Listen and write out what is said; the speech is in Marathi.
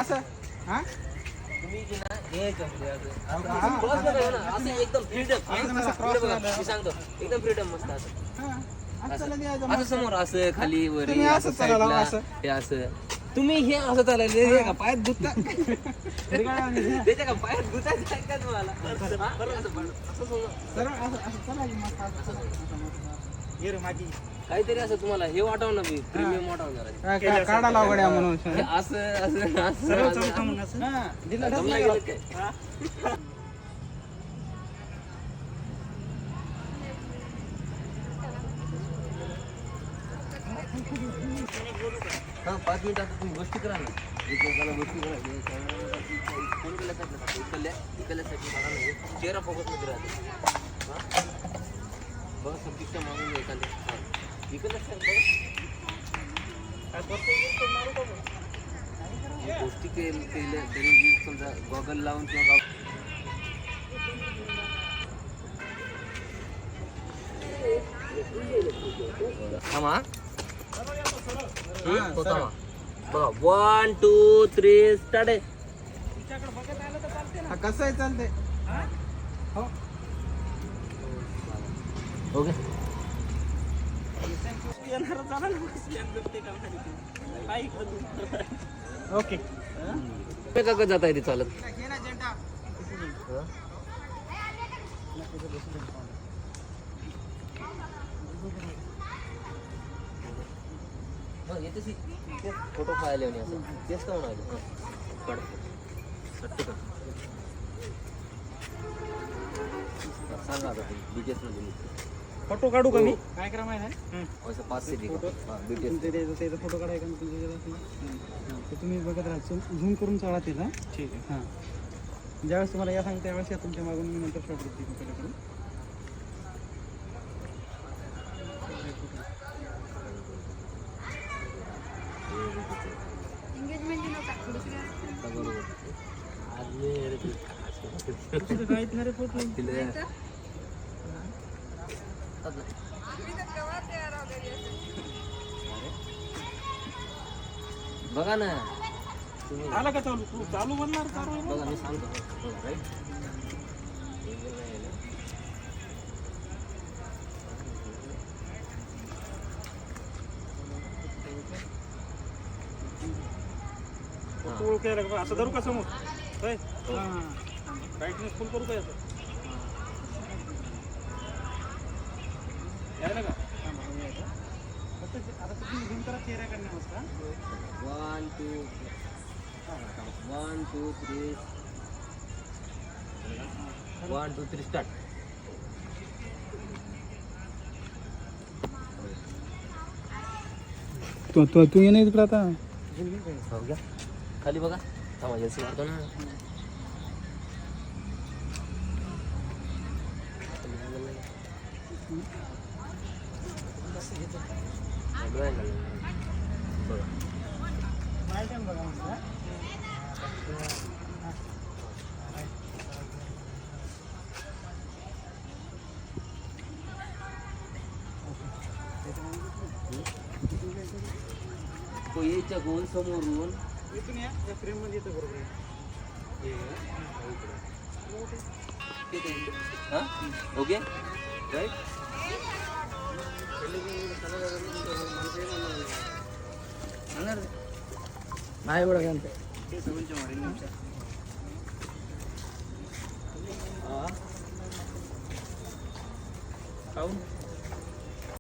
असं हा तुम्ही की ना हे क्रॉस मध्ये हो ना असं एकदम फ्रीडम मी सांगतो एकदम फ्रीडम मस्त असं असं समोर असं खाली वर तुम्ही असं चालायला असं हे असं तुम्ही हे असं चालायले हे का पायात गुत्ता त्याच्या का पायात गुतायचं आहे का तुम्हाला असं सरळ असं असं चला की मस्त असं ये रे माझी काहीतरी असं तुम्हाला हे वाटावं ना प्रीमियम वाटावणार आहे काढा लावड्या म्हणून हे असं असं असं हा दिला जमलं गेलं काय हा 5 मिनिटात तुम्ही गोष्टी करा ना एकमेकाला गोष्टी करा फोन केल्यासाठी इकडल्यासाठी मला नाही चेहरा फोकस मध्ये राहते बघा सबजेक्टच्या मागून एखाद्या इकडल्या गोष्टी केल्या तरी समजा गॉगल लावून किंवा थांबा बघा 1 2 3 स्टार्ट आहे कसं आहे चालते हो ओके ओके का जाता येते चालत फोटो पाहिले असं तेच का म्हणाले सांगा आता डिटेल्स मध्ये फोटो काढू का मी काय करा माहिती आहे असं 5 से त्याचा फोटो काढायचा तुम्ही बघत राहा झूम करून चाळा तिला ठीक आहे हां ज्यावेळेस तुम्हाला या सांगते त्यावेळेस या तुमच्या मागून मी नंतर शॉट घेते तुमच्याकडून बघा ना आला का चालू तू चालू बनणार बघा मी सांगतो राईट असं धरू का समोर ब्राईटनेस फुल करू का याचं यायला का आता तुम्ही झूम करा चेहऱ्याकडे मस्त 1 2 3 1 2 3 स्टार्ट तू ये नाही तिकडे आता हो गया खाली बघा थांबा जलसी मारतो ना तो यायच्या गोल समोरून इथून या फ्रेम मध्ये येतं बरोबर ओके राईट नाही बघा घालते खाऊन